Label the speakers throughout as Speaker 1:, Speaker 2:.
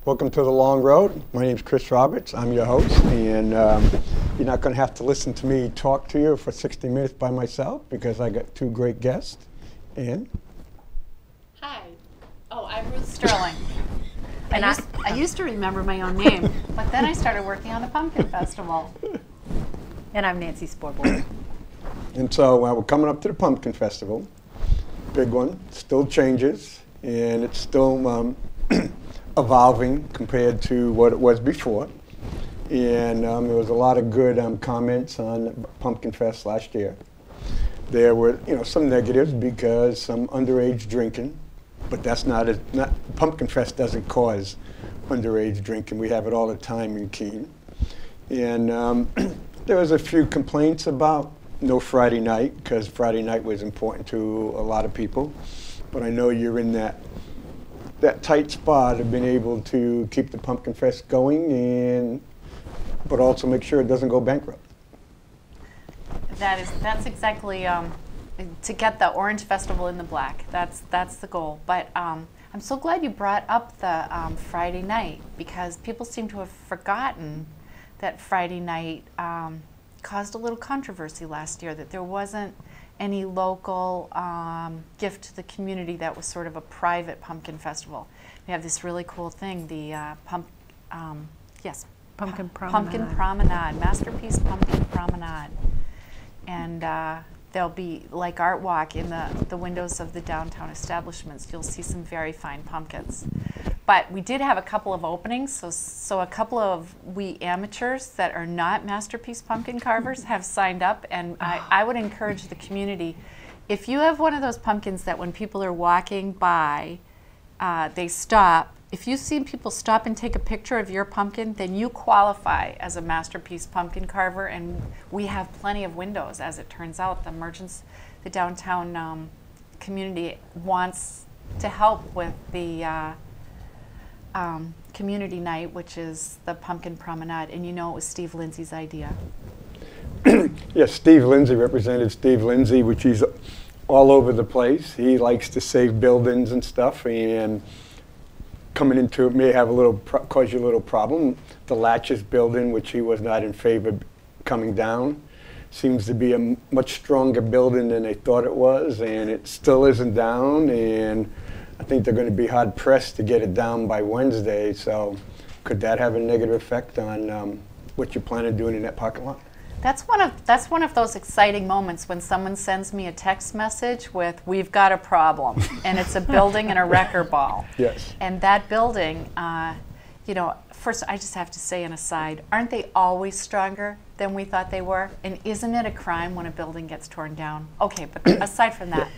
Speaker 1: Welcome to The Long Road. My name's Chris Roberts. I'm your host, and you're not going to have to listen to me talk to you for 60 minutes by myself because I got two great guests. And
Speaker 2: hi. Oh, I'm Ruth Sterling. And I used to remember my own name, but then I started working on the Pumpkin Festival.
Speaker 3: And I'm Nancy Sporboy.
Speaker 1: And so we're coming up to the Pumpkin Festival. Big one. Still changes, and it's still evolving compared to what it was before. And there was a lot of good comments on Pumpkin Fest last year. There were, some negatives because some underage drinking, but that's not Pumpkin Fest doesn't cause underage drinking. We have it all the time in Keene. And there was a few complaints about no Friday night because Friday night was important to a lot of people. But I know you're in that tight spot of being able to keep the Pumpkin Fest going, but also make sure it doesn't go bankrupt.
Speaker 2: That's exactly to get the Orange Festival in the black. That's the goal. But I'm so glad you brought up the Friday night because people seem to have forgotten that Friday night caused a little controversy last year. That there wasn't any local gift to the community that was sort of a private pumpkin festival. We have this really cool thing, the
Speaker 3: Pumpkin Promenade.
Speaker 2: Pumpkin Promenade, Masterpiece Pumpkin Promenade. And there'll be, like Art Walk, in the windows of the downtown establishments, you'll see some very fine pumpkins. But we did have a couple of openings, so a couple of we amateurs that are not Masterpiece pumpkin carvers have signed up, and I would encourage the community, if you have one of those pumpkins that when people are walking by, they stop, if you see people stop and take a picture of your pumpkin, then you qualify as a Masterpiece pumpkin carver, and we have plenty of windows, as it turns out. The merchants, the downtown community wants to help with the community night, which is the Pumpkin Promenade, and it was Steve Lindsay's idea.
Speaker 1: Yes, Steve Lindsay, Representative Steve Lindsay, which he's all over the place. He likes to save buildings and stuff, and coming into it may have cause you a little problem. The Latches building, which he was not in favor of coming down, seems to be a much stronger building than they thought it was, and it still isn't down, and I think they're going to be hard pressed to get it down by Wednesday. So could that have a negative effect on what you plan on doing in that parking lot?
Speaker 2: That's one of those exciting moments when someone sends me a text message with "We've got a problem," and it's a building and a wrecker ball.
Speaker 1: Yes.
Speaker 2: And that building, first I just have to say an aside, aren't they always stronger than we thought they were? And isn't it a crime when a building gets torn down? Okay, but aside from that,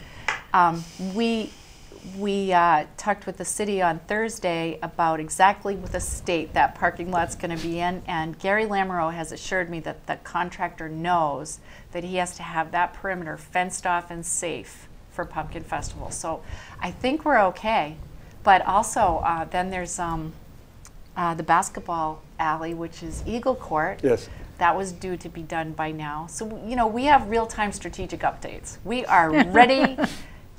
Speaker 2: we talked with the city on Thursday about exactly with the state that parking lot's going to be in, and Gary Lamoureux has assured me that the contractor knows that he has to have that perimeter fenced off and safe for Pumpkin Festival. So I think we're okay. But also, then there's the basketball alley, which is Eagle Court.
Speaker 1: Yes.
Speaker 2: That was due to be done by now. So, we have real-time strategic updates. We are ready.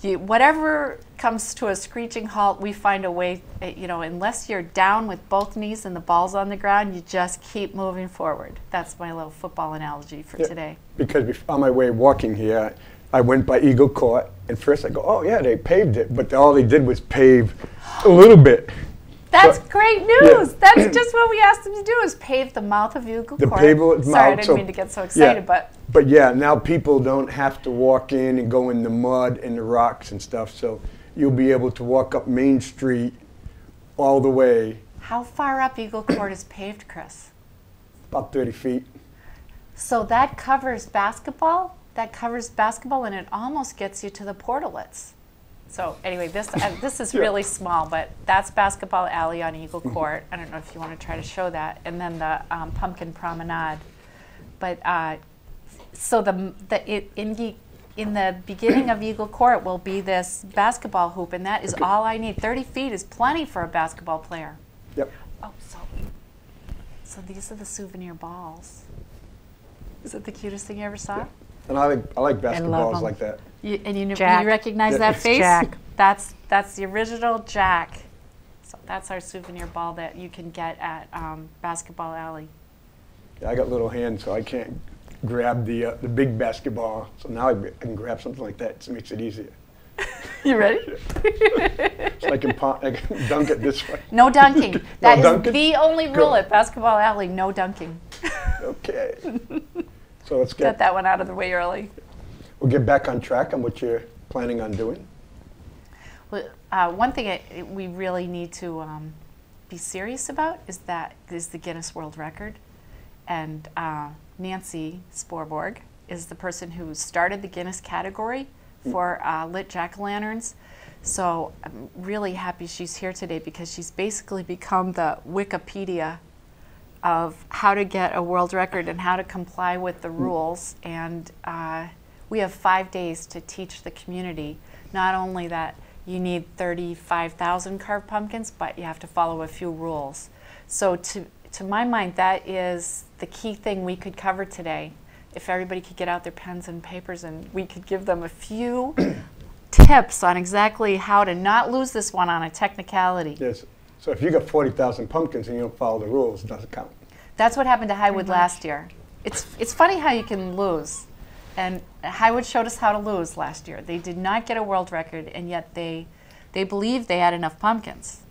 Speaker 2: Whatever comes to a screeching halt, we find a way, unless you're down with both knees and the ball's on the ground, you just keep moving forward. That's my little football analogy for today.
Speaker 1: Because on my way walking here, I went by Eagle Court, and first I go, oh yeah, they paved it, but all they did was pave a little bit.
Speaker 2: That's great news. Yeah. That's just what we asked them to do, is pave the mouth of Eagle Court. Sorry, I didn't mean to get so excited, but
Speaker 1: yeah, now people don't have to walk in and go in the mud and the rocks and stuff, so you'll be able to walk up Main Street all the way.
Speaker 2: How far up Eagle Court is paved, Chris?
Speaker 1: About 30 feet.
Speaker 2: So that covers basketball? That covers basketball, and it almost gets you to the portalets. So anyway, this is really small, but that's Basketball Alley on Eagle Court. I don't know if you want to try to show that. And then the Pumpkin Promenade. But so in the beginning of Eagle Court will be this basketball hoop, and that is all I need. 30 feet is plenty for a basketball player.
Speaker 1: Yep.
Speaker 2: Oh, so these are the souvenir balls. Is it the cutest thing you ever saw?
Speaker 1: Yep. And I like basketballs like that.
Speaker 2: You recognize that face?
Speaker 3: Jack.
Speaker 2: That's the original Jack. So that's our souvenir ball that you can get at Basketball Alley.
Speaker 1: Yeah, I got little hands, so I can't grab the big basketball. So now I can grab something like that. So it makes it easier.
Speaker 2: You ready?
Speaker 1: So I can dunk it this way.
Speaker 2: No dunking. That is
Speaker 1: dunking?
Speaker 2: the only rule
Speaker 1: Good.
Speaker 2: at Basketball Alley, no dunking.
Speaker 1: Okay. So let's
Speaker 2: Get that one out of the way early.
Speaker 1: we'll get back on track on what you're planning on doing.
Speaker 2: Well, one thing we really need to be serious about is the Guinness World Record. And Nancy Sporborg is the person who started the Guinness category for lit jack-o'-lanterns. So I'm really happy she's here today because she's basically become the Wikipedia of how to get a world record and how to comply with the rules. And we have 5 days to teach the community not only that you need 35,000 carved pumpkins, but you have to follow a few rules. So to my mind, that is the key thing we could cover today. If everybody could get out their pens and papers and we could give them a few tips on exactly how to not lose this one on a technicality.
Speaker 1: Yes. So if you got 40,000 pumpkins and you don't follow the rules, it doesn't count.
Speaker 2: That's what happened to Highwood last year. It's funny how you can lose. And Highwood showed us how to lose last year. They did not get a world record, and yet they believed they had enough pumpkins.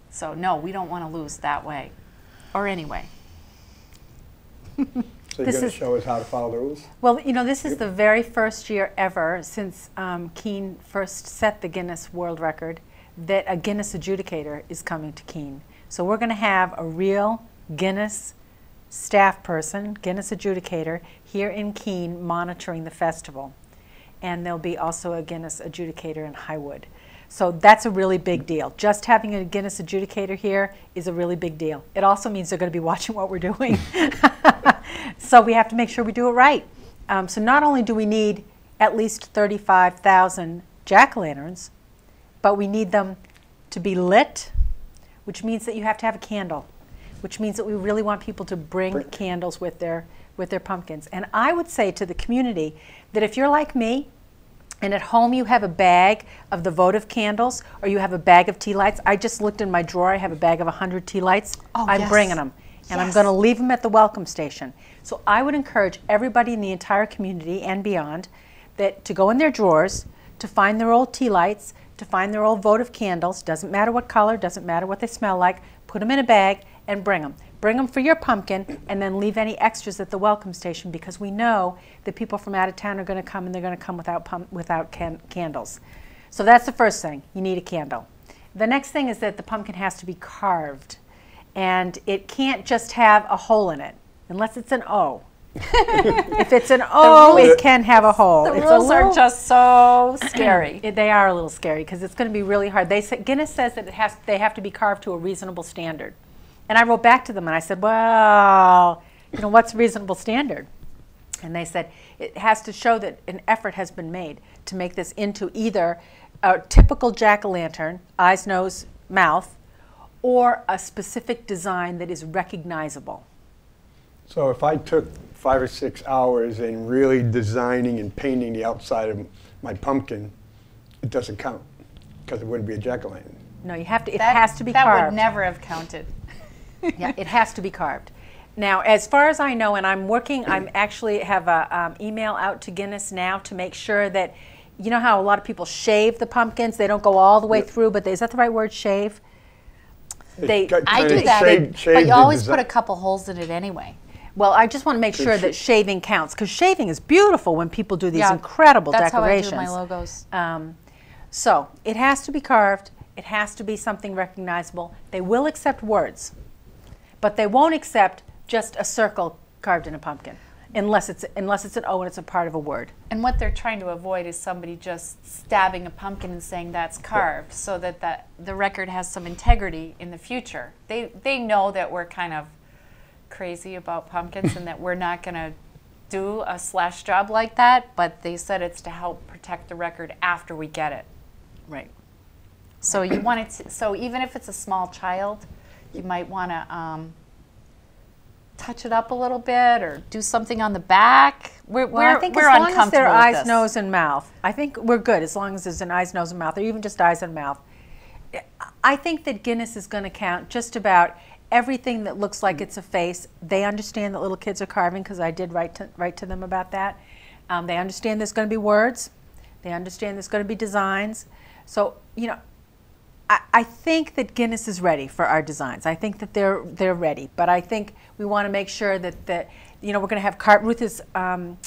Speaker 2: So no, we don't want to lose that way. Or anyway.
Speaker 1: So you're going to show us how to follow the rules?
Speaker 3: Well, you know, this is the very first year ever since Keene first set the Guinness World Record that a Guinness adjudicator is coming to Keene. So we're going to have a real Guinness staff person, Guinness adjudicator, here in Keene monitoring the festival. And there'll be also a Guinness adjudicator in Highwood. So that's a really big deal. Just having a Guinness adjudicator here is a really big deal. It also means they're going to be watching what we're doing. So we have to make sure we do it right. So not only do we need at least 35,000 jack-o'-lanterns, but we need them to be lit, which means that you have to have a candle, which means that we really want people to bring candles with their pumpkins. And I would say to the community that if you're like me, and at home you have a bag of the votive candles, or you have a bag of tea lights. I just looked in my drawer, I have a bag of 100 tea lights.
Speaker 2: Oh,
Speaker 3: I'm
Speaker 2: yes.
Speaker 3: bringing them. And I'm going to leave them at the welcome station. So I would encourage everybody in the entire community and beyond that to go in their drawers, to find their old tea lights, to find their old votive candles. Doesn't matter what color, doesn't matter what they smell like. Put them in a bag and bring them. Bring them for your pumpkin, and then leave any extras at the welcome station, because we know that people from out of town are going to come, and they're going to come without candles. So that's the first thing. You need a candle. The next thing is that the pumpkin has to be carved, and it can't just have a hole in it, unless it's an O. If it's an O, it can have a hole.
Speaker 2: The rules are just so scary.
Speaker 3: They are a little scary because it's going to be really hard. Guinness says that they have to be carved to a reasonable standard. And I wrote back to them and I said, well, you know, what's a reasonable standard? And they said it has to show that an effort has been made to make this into either a typical jack-o'-lantern, eyes, nose, mouth, or a specific design that is recognizable.
Speaker 1: So if I took 5 or 6 hours in really designing and painting the outside of my pumpkin, it doesn't count because it wouldn't be a jack-o'-lantern.
Speaker 3: No, you have to. It has to be carved.
Speaker 2: That would never have counted.
Speaker 3: Yeah, it has to be carved. Now, as far as I know, and I'm actually have a email out to Guinness now to make sure that, you know how a lot of people shave the pumpkins, they don't go all the way through, but is that the right word, shave?
Speaker 2: I do that, but you always put a couple holes in it anyway.
Speaker 3: Well, I just want to make sure that shaving counts, because shaving is beautiful when people do these incredible decorations.
Speaker 2: That's how I do my logos.
Speaker 3: So it has to be carved. It has to be something recognizable. They will accept words, but they won't accept just a circle carved in a pumpkin, unless it's an O and it's a part of a word.
Speaker 2: And what they're trying to avoid is somebody just stabbing a pumpkin and saying that's carved, so that the record has some integrity in the future. They know that we're kind of crazy about pumpkins and that we're not going to do a slash job like that, but they said it's to help protect the record after we get it.
Speaker 3: Right.
Speaker 2: So you want it to, so even if it's a small child, you might want to touch it up a little bit or do something on the back.
Speaker 3: I think as long as they're eyes, nose, and mouth, I think we're good as long as there's an eyes, nose, and mouth, or even just eyes and mouth. I think that Guinness is going to count just about everything that looks like it's a face. They understand that little kids are carving because I did write to them about that. They understand there's going to be words. They understand there's going to be designs. So, you know, I think that Guinness is ready for our designs. I think that they're ready. But I think we want to make sure that you know, we're going to have Ruth is going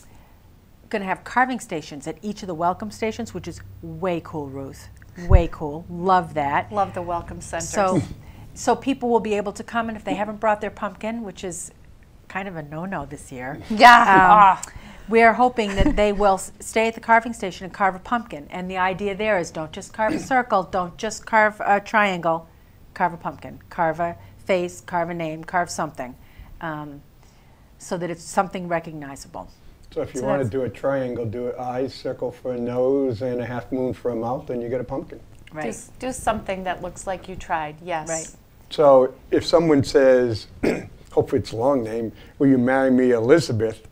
Speaker 3: to have carving stations at each of the welcome stations, which is way cool, Ruth. Way cool. Love that.
Speaker 2: Love the welcome centers.
Speaker 3: So people will be able to come, and if they haven't brought their pumpkin, which is kind of a no-no this year.
Speaker 2: Yeah.
Speaker 3: We are hoping that they will stay at the carving station and carve a pumpkin. And the idea there is don't just carve a circle, don't just carve a triangle, carve a pumpkin, carve a face, carve a name, carve something, so that it's something recognizable.
Speaker 1: So if you want to do a triangle, do an eye, circle for a nose, and a half moon for a mouth, and you get a pumpkin.
Speaker 3: Right.
Speaker 2: Do something that looks like you tried, yes.
Speaker 3: Right.
Speaker 1: So if someone says, hopefully it's a long name, will you marry me, Elizabeth,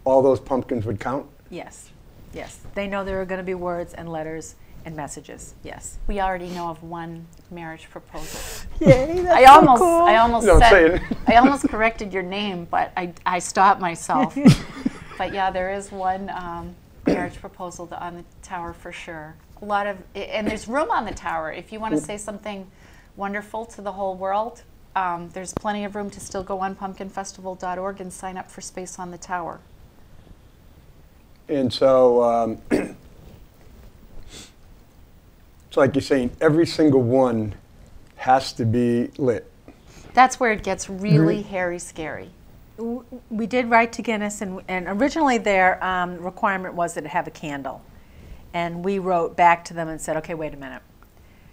Speaker 1: all those pumpkins would count?
Speaker 3: Yes. Yes. They know there are going to be words and letters and messages. Yes.
Speaker 2: We already know of one marriage proposal.
Speaker 3: Yay, that's
Speaker 2: I almost corrected your name, but I stopped myself. But yeah, there is one marriage proposal on the tower for sure. A lot of, and there's room on the tower. If you want to say something wonderful to the whole world, there's plenty of room to still go on pumpkinfestival.org and sign up for space on the tower.
Speaker 1: And so it's like you're saying, every single one has to be lit.
Speaker 2: That's where it gets really hairy scary.
Speaker 3: We did write to Guinness, and originally their requirement was that it have a candle. And we wrote back to them and said, okay, wait a minute.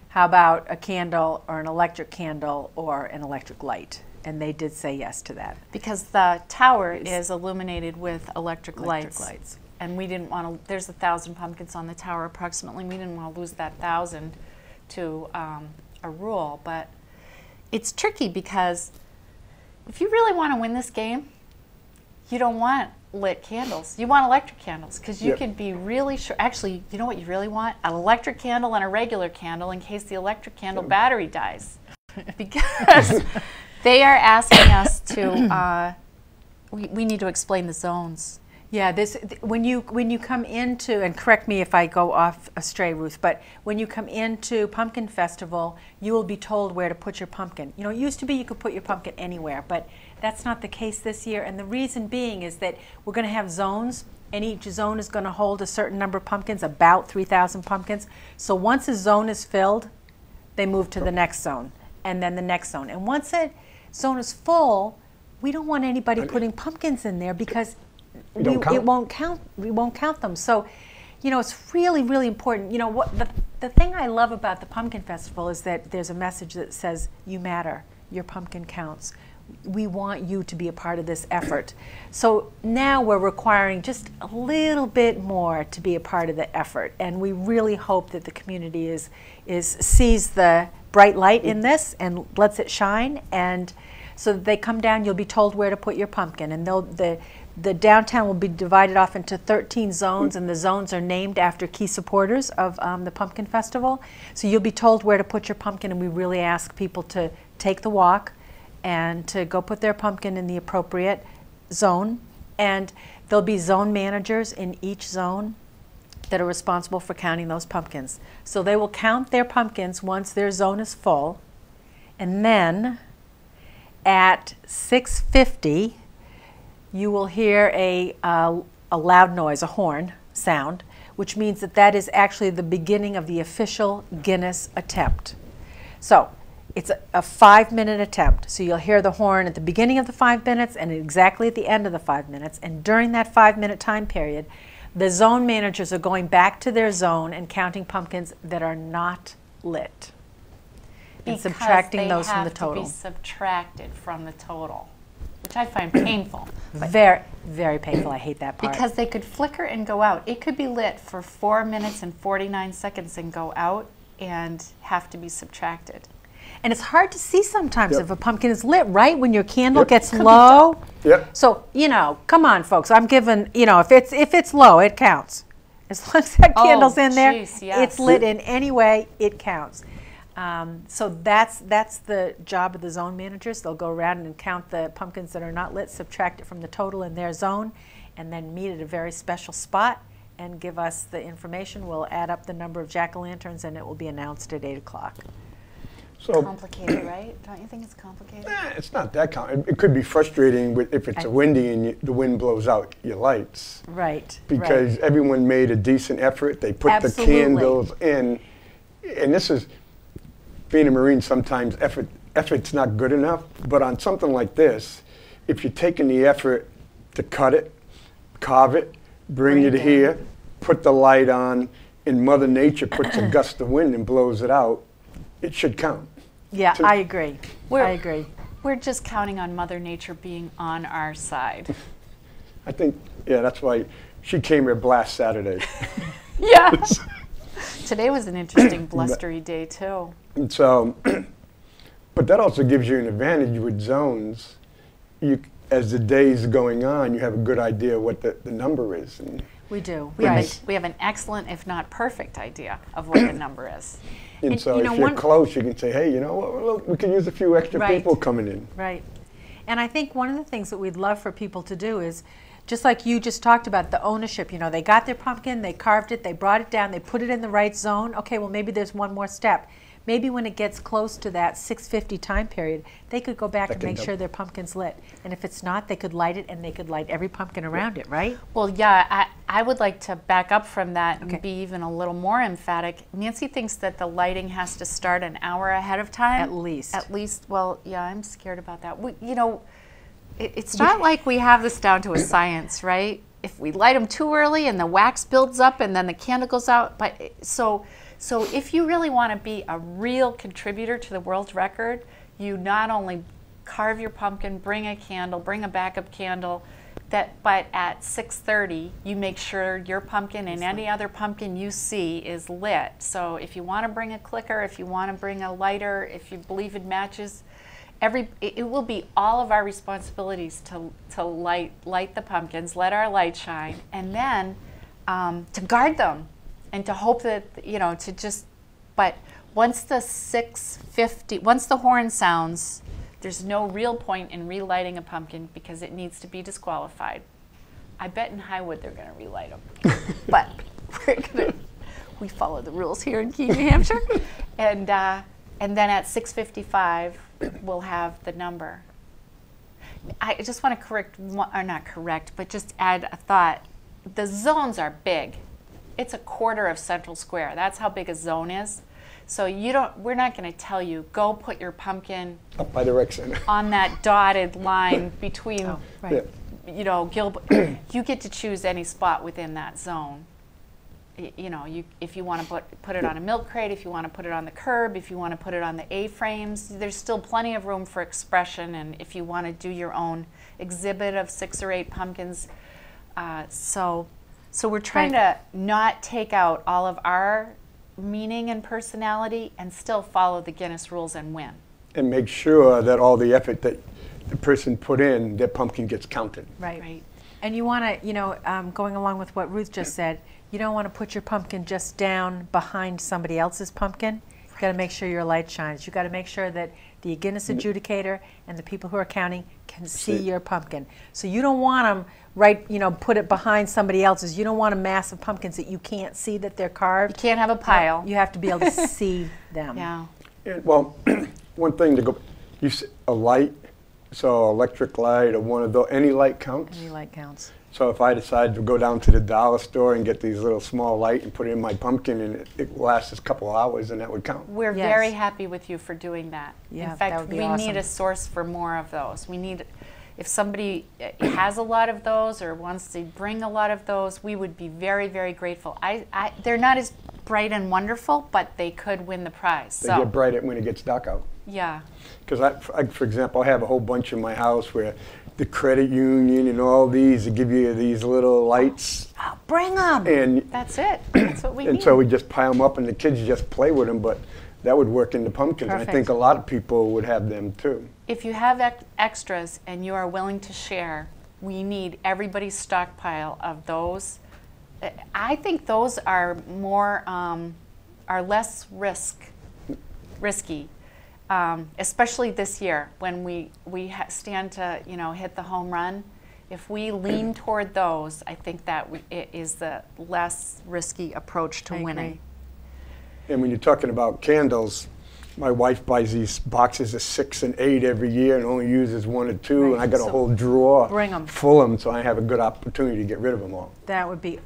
Speaker 3: How about a candle or an electric candle or an electric light? And they did say yes to that.
Speaker 2: Because the tower is illuminated with electric lights. And we didn't want to, there's 1,000 pumpkins on the tower approximately. We didn't want to lose that 1,000 to a rule. But it's tricky because if you really want to win this game, you don't want lit candles. You want electric candles because you can be really sure. Actually, you know what you really want? An electric candle and a regular candle in case the electric candle battery dies. Because they are asking us to, we need to explain the zones.
Speaker 3: Yeah, when you come into, and correct me if I go off astray, Ruth, but when you come into Pumpkin Festival, you will be told where to put your pumpkin. You know, it used to be you could put your pumpkin anywhere, but that's not the case this year. And the reason being is that we're going to have zones, and each zone is going to hold a certain number of pumpkins, about 3,000 pumpkins. So once a zone is filled, they move to the next zone, and then the next zone. And once a zone is full, we don't want anybody putting pumpkins in there because it won't count. We won't count them. So, you know, it's really, really important. You know, what the thing I love about the Pumpkin Festival is that there's a message that says you matter. Your pumpkin counts. We want you to be a part of this effort. So now we're requiring just a little bit more to be a part of the effort, and we really hope that the community sees the bright light in this and lets it shine. And so that they come down, you'll be told where to put your pumpkin, and the downtown will be divided off into 13 zones, and the zones are named after key supporters of the Pumpkin Festival. So you'll be told where to put your pumpkin, and we really ask people to take the walk and to go put their pumpkin in the appropriate zone. And there'll be zone managers in each zone that are responsible for counting those pumpkins. So they will count their pumpkins once their zone is full, and then at 6:50, you will hear a loud noise, a horn sound, which means that is actually the beginning of the official Guinness attempt. So it's a 5-minute attempt. So you'll hear the horn at the beginning of the 5 minutes and exactly at the end of the 5 minutes. And during that 5-minute time period, the zone managers are going back to their zone and counting pumpkins that are not lit. And subtracting those from the total.
Speaker 2: Because they have to be subtracted from the total, which I find painful.
Speaker 3: Very, very painful. I hate that part.
Speaker 2: Because they could flicker and go out. It could be lit for 4 minutes and 49 seconds and go out and have to be subtracted.
Speaker 3: And it's hard to see sometimes if a pumpkin is lit, right? When your candle gets low. So, you know, come on, folks. I'm giving, you know, if it's low, it counts. As long as that candle's in there, it's lit in any way, it counts. So that's the job of the zone managers. They'll go around and count the pumpkins that are not lit, subtract it from the total in their zone, and then meet at a very special spot and give us the information. We'll add up the number of jack-o'-lanterns, and it will be announced at 8 o'clock.
Speaker 1: So
Speaker 2: Complicated, right? Don't you think it's complicated?
Speaker 1: it's not that it could be frustrating if it's windy and the wind blows out your lights.
Speaker 3: Right.
Speaker 1: Because everyone made a decent effort. They put
Speaker 3: Absolutely.
Speaker 1: the candles in. And this is, being a Marine, sometimes effort's not good enough. But on something like this, if you're taking the effort to cut it, carve it, bring it here, put the light on, and Mother Nature puts a gust of wind and blows it out, it should count.
Speaker 3: Yeah, I agree.
Speaker 2: We're-
Speaker 3: I agree.
Speaker 2: We're just counting on Mother Nature being on our side.
Speaker 1: I think, yeah, that's why she came here last Saturday.
Speaker 2: Yeah. Today was an interesting blustery day too.
Speaker 1: And so, but that also gives you an advantage with zones. As the days are going on, you have a good idea what the number is. And
Speaker 3: We do.
Speaker 2: We have an excellent, if not perfect, idea of what the number is.
Speaker 1: And so
Speaker 3: you
Speaker 1: if
Speaker 3: know,
Speaker 1: you're
Speaker 3: one-
Speaker 1: close, you can say, hey, you know what, look, we could use a few extra
Speaker 3: Right.
Speaker 1: people coming in.
Speaker 3: Right. And I think one of the things that we'd love for people to do is, just like you just talked about, the ownership. You know, they got their pumpkin, they carved it, they brought it down, they put it in the right zone. Okay, well, maybe there's one more step. Maybe when it gets close to that 6:50 time period, they could go back and make sure their pumpkin's lit. And if it's not, they could light it, and they could light every pumpkin around it, right?
Speaker 2: Well, yeah, I would like to back up from that
Speaker 3: Okay.
Speaker 2: and be even a little more emphatic. Nancy thinks that the lighting has to start an hour ahead of time.
Speaker 3: At least.
Speaker 2: At least, well, yeah, I'm scared about that. It's not like we have this down to a science, right? If we light them too early and the wax builds up and then the candle goes out, so if you really want to be a real contributor to the world record, you not only carve your pumpkin, bring a candle, bring a backup candle, but at 6:30 you make sure your pumpkin and any other pumpkin you see is lit. So if you want to bring a clicker, if you want to bring a lighter, if you believe in matches, it will be all of our responsibilities to light the pumpkins, let our light shine, and then to guard them. And to hope that, but once the 6:50, once the horn sounds, there's no real point in relighting a pumpkin because it needs to be disqualified. I bet in Highwood they're going to relight them. But we follow the rules here in Keene, New Hampshire. And then at 6:55, we'll have the number. I just want to just add a thought. The zones are big. It's a quarter of Central Square. That's how big a zone is. So we're not going to tell you, go put your pumpkin
Speaker 1: Up by the rec center.
Speaker 2: on that dotted line between,
Speaker 3: Right.
Speaker 2: Gilbert. You get to choose any spot within that zone. If you want to put it on a milk crate, if you want to put it on the curb, if you want to put it on the A-frames, there's still plenty of room for expression. And if you want to do your own exhibit of 6 or 8 pumpkins, So we're trying to not take out all of our meaning and personality and still follow the Guinness rules and win.
Speaker 1: And make sure that all the effort that the person put in, their pumpkin gets counted.
Speaker 3: Right. And you want to, going along with what Ruth just said, you don't want to put your pumpkin just down behind somebody else's pumpkin. You've got to make sure your light shines. You've got to make sure that the Guinness adjudicator and the people who are counting can see your pumpkin. So you don't want them put it behind somebody else's. You don't want a mass of pumpkins that you can't see that they're carved.
Speaker 2: You can't have a pile.
Speaker 3: You have to be able to see them.
Speaker 2: Yeah.
Speaker 1: Well, one thing to go, a light, so electric light or one of those, any light counts.
Speaker 3: Any light counts.
Speaker 1: So if I decide to go down to the dollar store and get these little small light and put it in my pumpkin and it lasts a couple of hours, then that would count.
Speaker 2: We're
Speaker 3: Yes.
Speaker 2: very happy with you for doing that.
Speaker 3: Yeah,
Speaker 2: In
Speaker 3: that
Speaker 2: fact,
Speaker 3: would be
Speaker 2: we
Speaker 3: awesome.
Speaker 2: need a source for more of those. If somebody has a lot of those or wants to bring a lot of those, we would be very, very grateful. They're not as bright and wonderful, but they could win the prize.
Speaker 1: They get bright when it gets dark out.
Speaker 2: Yeah.
Speaker 1: Because for example, I have a whole bunch in my house where the credit union and all these, they give you these little lights.
Speaker 3: Oh, bring them.
Speaker 1: And
Speaker 2: That's it. That's what we
Speaker 1: and
Speaker 2: need.
Speaker 1: so we just pile them up and the kids just play with them, but that would work in the pumpkins. And I think
Speaker 3: Perfect.
Speaker 1: a lot of people would have them too.
Speaker 2: If you have extras and you are willing to share, we need everybody's stockpile of those. I think those are more, are less risk risky, especially this year when we stand to hit the home run. If we lean toward those, I think that it is the less risky approach to winning.
Speaker 1: And when you're talking about candles, my wife buys these boxes of 6 and 8 every year and only uses 1 or 2,
Speaker 3: Right.
Speaker 1: and I got
Speaker 3: So
Speaker 1: a whole drawer
Speaker 3: bring 'em.
Speaker 1: full of them, so I have a good opportunity to get rid of them all.
Speaker 3: That would be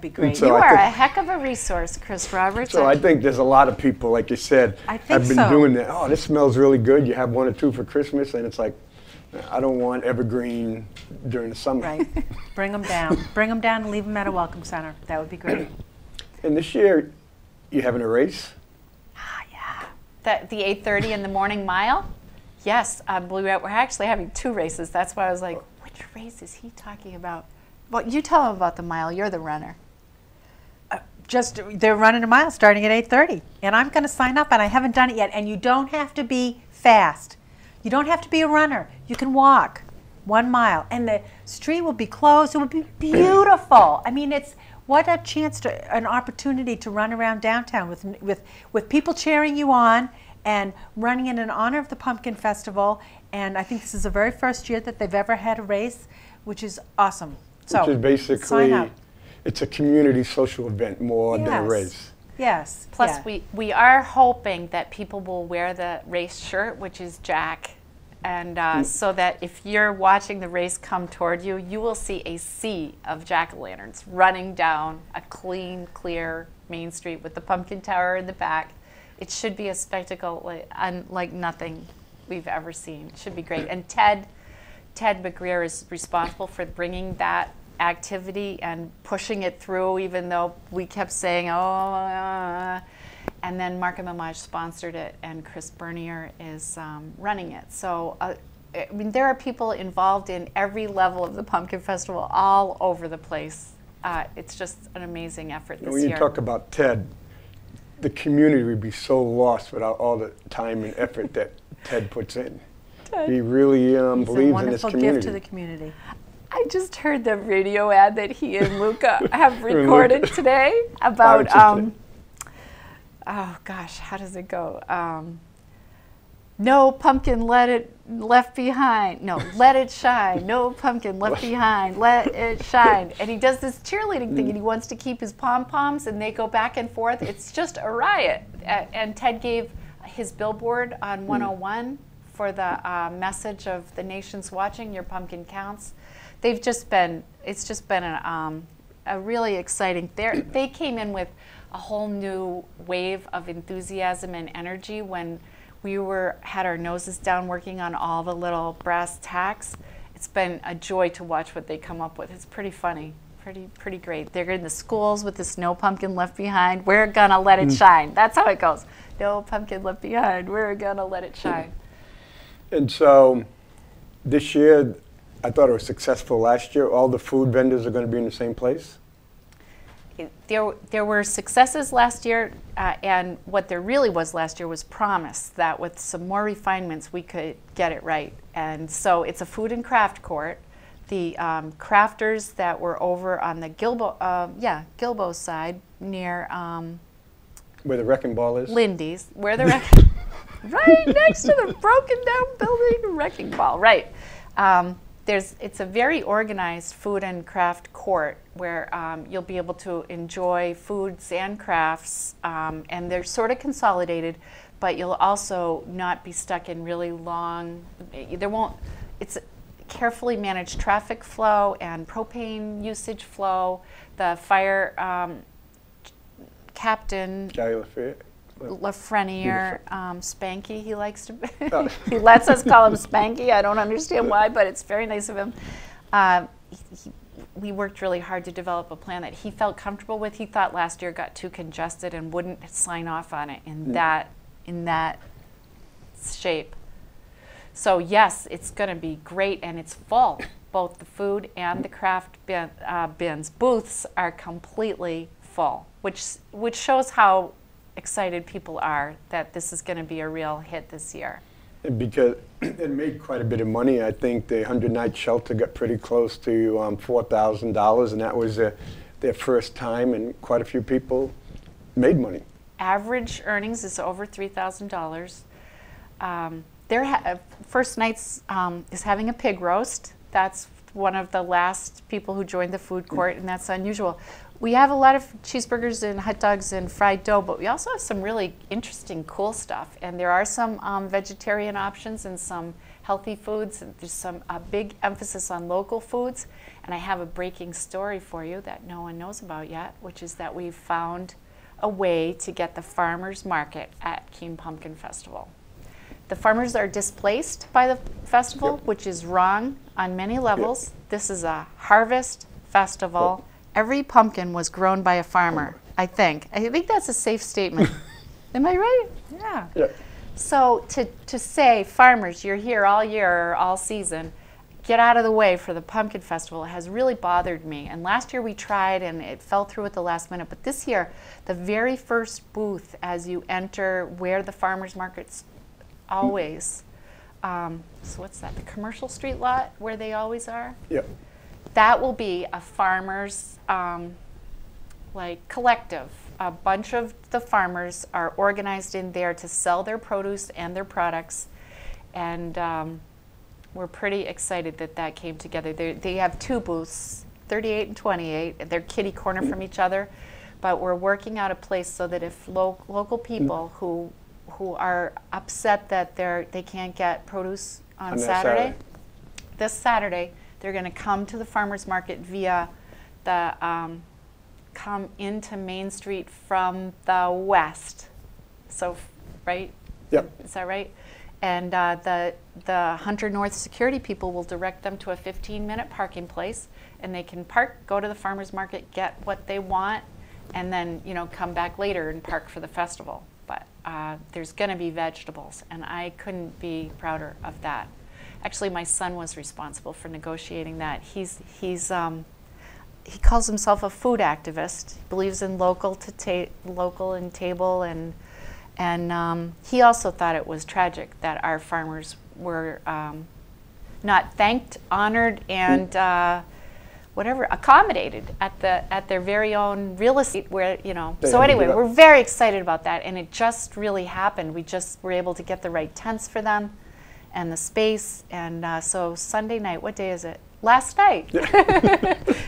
Speaker 3: great.
Speaker 1: so
Speaker 2: You
Speaker 1: I
Speaker 2: are
Speaker 1: think-
Speaker 2: a heck of a resource, Chris Roberts.
Speaker 1: So I think there's a lot of people, like you said,
Speaker 3: I think
Speaker 1: have been
Speaker 3: so.
Speaker 1: doing that. Oh, this smells really good. You have 1 or 2 for Christmas, and it's like, I don't want evergreen during the summer.
Speaker 3: Right. Bring them down. Bring them down and leave them at a welcome center. That would be great.
Speaker 1: And this year, you having a race?
Speaker 2: The 8:30 in the morning mile? Yes, we're actually having 2 races. That's why I was like, which race is he talking about? Well, you tell him about the mile. You're the runner.
Speaker 3: They're running a mile starting at 8:30, and I'm going to sign up, and I haven't done it yet. And you don't have to be fast. You don't have to be a runner. You can walk 1 mile, and the street will be closed. It will be beautiful. I mean, what a chance an opportunity to run around downtown with people cheering you on and running in honor of the Pumpkin Festival. And I think this is the very first year that they've ever had a race, which is awesome. So
Speaker 1: Which is basically,
Speaker 3: sign up.
Speaker 1: it's a community social event more than a
Speaker 3: Yes.
Speaker 1: race.
Speaker 3: Yes.
Speaker 2: Plus,
Speaker 3: yeah.
Speaker 2: we are hoping that people will wear the race shirt, which is Jack. And so that if you're watching the race come toward you, you will see a sea of jack-o'-lanterns running down a clean, clear Main Street with the pumpkin tower in the back. It should be a spectacle like nothing we've ever seen. It should be great. And Ted McGreer is responsible for bringing that activity and pushing it through, even though we kept saying, and then Market Mamage sponsored it, and Chris Bernier is running it. So, I mean, there are people involved in every level of the Pumpkin Festival all over the place. It's just an amazing effort this
Speaker 1: When you
Speaker 2: year.
Speaker 1: talk about Ted, the community would be so lost without all the time and effort that Ted puts in. He really
Speaker 3: It's a
Speaker 1: believes in his
Speaker 3: wonderful
Speaker 1: community.
Speaker 3: gift to the community.
Speaker 2: I just heard the radio ad that he and Luca have recorded today about, oh gosh, how does it go? No pumpkin left behind. No, let it shine. No pumpkin left behind. Let it shine. And he does this cheerleading thing, and he wants to keep his pom-poms, and they go back and forth. It's just a riot. And Ted gave his billboard on 101 for the message of the nation's watching, your pumpkin counts. It's just been a really exciting. They came in with a whole new wave of enthusiasm and energy when we had our noses down working on all the little brass tacks. It's been a joy to watch what they come up with. It's pretty funny, pretty great. They're in the schools with this no pumpkin left behind. We're gonna let it shine. That's how it goes. No pumpkin left behind. We're gonna let it shine.
Speaker 1: And so this year, I thought it was successful last year. All the food vendors are going to be in the same place?
Speaker 2: There were successes last year, and what there really was last year was promise that with some more refinements we could get it right. And so it's a food and craft court. The crafters that were over on the Gilbo side near
Speaker 1: Where the wrecking ball is?
Speaker 2: Lindy's, where the right next to the broken down building wrecking ball, right. It's a very organized food and craft court where you'll be able to enjoy foods and crafts, and they're sort of consolidated, but you'll also not be stuck in really long, it's carefully managed traffic flow and propane usage flow. The fire captain,
Speaker 1: Gary
Speaker 2: Lafreniere, Spanky, he likes to, he lets us call him Spanky. I don't understand why, but it's very nice of him. We worked really hard to develop a plan that he felt comfortable with. He thought last year got too congested and wouldn't sign off on it in that shape. So yes, it's going to be great, and it's full. Both the food and the craft bins. Booths are completely full, which shows how excited people are that this is going to be a real hit this year.
Speaker 1: Because it made quite a bit of money. I think the 100-night shelter got pretty close to $4,000, and that was their first time, and quite a few people made money.
Speaker 2: average earnings is over $3,000. Their First Nights is having a pig roast. That's one of the last people who joined the food court, and that's unusual. We have a lot of cheeseburgers and hot dogs and fried dough, but we also have some really interesting, cool stuff. And there are some vegetarian options and some healthy foods. And there's a big emphasis on local foods. And I have a breaking story for you that no one knows about yet, which is that we've found a way to get the farmers market at Keene Pumpkin Festival. The farmers are displaced by the festival,
Speaker 1: Yep.
Speaker 2: which is wrong on many levels. This is a harvest festival. Every pumpkin was grown by a farmer, I think. I think that's a safe statement. Am I right?
Speaker 3: Yeah.
Speaker 1: Yeah.
Speaker 2: So to say, farmers, you're here all year or all season, get out of the way for the pumpkin festival has really bothered me. And last year we tried and it fell through at the last minute. But this year, the very first booth as you enter where the farmers market's always, so what's that, the Commercial Street lot where they always are?
Speaker 1: Yeah.
Speaker 2: That will be a farmers like collective. A bunch of the farmers are organized in there to sell their produce and their products, and we're pretty excited that that came together. They have two booths, 38 and 28. They're kitty corner from each other, but we're working out a place so that if local people who are upset that they can't get produce on Saturday, this Saturday, they're going to come to the farmers market via the come into Main Street from the west. So, right?
Speaker 1: Yep.
Speaker 2: Is that right? And the Hunter North security people will direct them to a 15-minute parking place, and they can park, go to the farmers market, get what they want, and then come back later and park for the festival. But there's going to be vegetables, and I couldn't be prouder of that. Actually, my son was responsible for negotiating that. He calls himself a food activist. He believes in local and table, and he also thought it was tragic that our farmers were not thanked, honored, and accommodated at their very own real estate. Where So anyway, we're very excited about that, and it just really happened. We just were able to get the right tents for them, and the space, and so Sunday night. What day is it? Last night.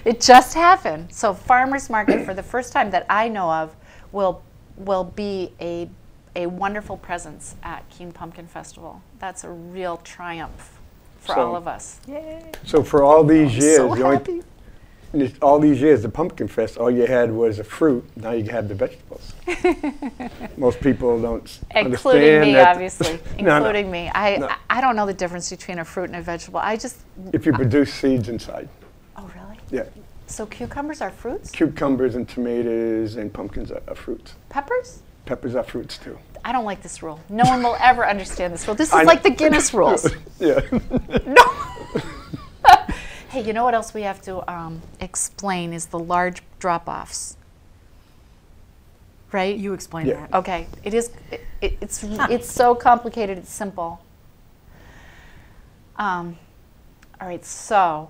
Speaker 2: It just happened. So farmers market, for the first time that I know of, will be a wonderful presence at Keene Pumpkin Festival. That's a real triumph for all of us.
Speaker 3: Yay.
Speaker 1: So for all these years,
Speaker 2: So happy.
Speaker 1: all these years, the Pumpkin Fest, all you had was a fruit. Now you have the vegetables. Most people don't
Speaker 2: Including
Speaker 1: understand
Speaker 2: me,
Speaker 1: that.
Speaker 2: obviously.
Speaker 1: No, no.
Speaker 2: Including me. I don't know the difference between a fruit and a vegetable.
Speaker 1: If you produce seeds inside.
Speaker 2: Oh, really?
Speaker 1: Yeah.
Speaker 2: So cucumbers are fruits?
Speaker 1: Cucumbers and tomatoes and pumpkins are fruits.
Speaker 2: Peppers?
Speaker 1: Peppers are fruits too.
Speaker 2: I don't like this rule. No one will ever understand this rule. This
Speaker 1: I
Speaker 2: is
Speaker 1: know.
Speaker 2: like the Guinness rules.
Speaker 1: Yeah.
Speaker 2: No. Hey, you know what else we have to explain is the large drop-offs. Right?
Speaker 3: You explain
Speaker 1: Yeah.
Speaker 3: that.
Speaker 2: Okay. It's so complicated. It's simple. All right. So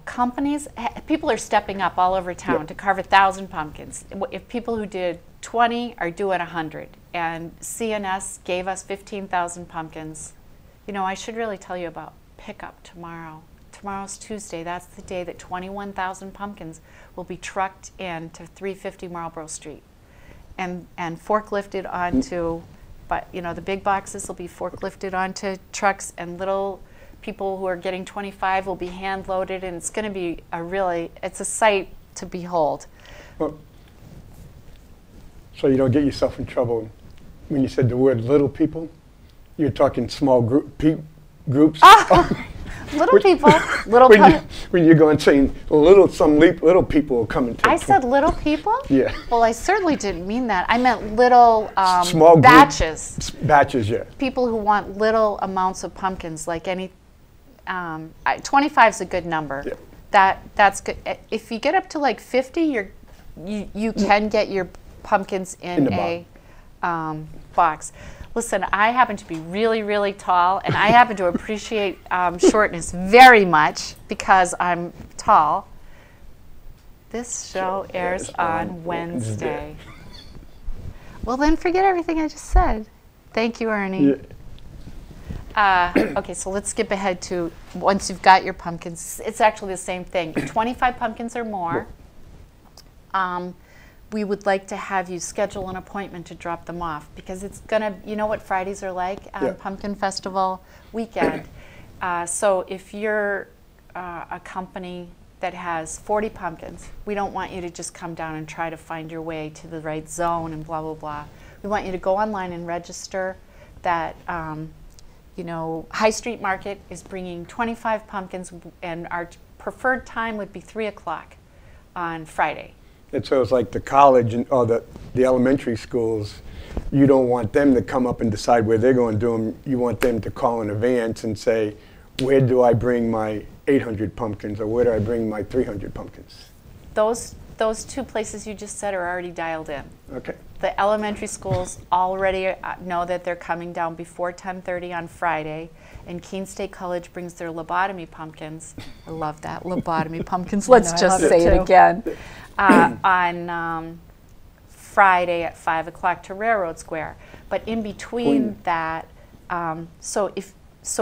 Speaker 2: people are stepping up all over town
Speaker 1: Yep.
Speaker 2: to carve 1,000 pumpkins. If people who did 20 are doing 100, and CNS gave us 15,000 pumpkins. I should really tell you about pickup tomorrow. Tomorrow's Tuesday. That's the day that 21,000 pumpkins will be trucked in to 350 Marlborough Street and forklifted onto, but the big boxes will be forklifted onto trucks, and little people who are getting 25 will be hand loaded, and it's going to be it's a sight to behold.
Speaker 1: Well, so you don't get yourself in trouble when you said the word little people. You're talking small groups.
Speaker 2: Little people, little
Speaker 1: when you're going saying little people will come and take.
Speaker 2: I said little people?
Speaker 1: Yeah.
Speaker 2: Well, I certainly didn't mean that. I meant little
Speaker 1: Small group-
Speaker 2: batches.
Speaker 1: Batches, yeah.
Speaker 2: People who want little amounts of pumpkins, like 25 is a good number.
Speaker 1: Yeah.
Speaker 2: That's good. If you get up to like 50, you can get your pumpkins in a box. Listen, I happen to be really, really tall, and I happen to appreciate shortness very much because I'm tall. This show airs on Wednesday. Well, then forget everything I just said. Thank you, Ernie.
Speaker 1: Yeah.
Speaker 2: Okay, so let's skip ahead to once you've got your pumpkins. It's actually the same thing. 25 pumpkins or more. We would like to have you schedule an appointment to drop them off because it's gonna. You know what Fridays are like on
Speaker 1: Yeah.
Speaker 2: Pumpkin Festival weekend. So if you're a company that has 40 pumpkins, we don't want you to just come down and try to find your way to the right zone and blah, blah, blah. We want you to go online and register that, you know, High Street Market is bringing 25 pumpkins and our preferred time would be 3 o'clock on Friday.
Speaker 1: And so it's like the college and or the elementary schools, you don't want them to come up and decide where they're going to do them. You want them to call in advance and say, where do I bring my 800 pumpkins or where do I bring my 300 pumpkins?
Speaker 2: Those two places you just said are already dialed in.
Speaker 1: Okay.
Speaker 2: The elementary schools already know that they're coming down before 10:30 on Friday, and Keene State College brings their lobotomy pumpkins. I love that, lobotomy pumpkins. Let's
Speaker 3: I
Speaker 2: just
Speaker 3: love it
Speaker 2: say it
Speaker 3: too.
Speaker 2: again. On Friday at 5 o'clock to Railroad Square. But in between that, so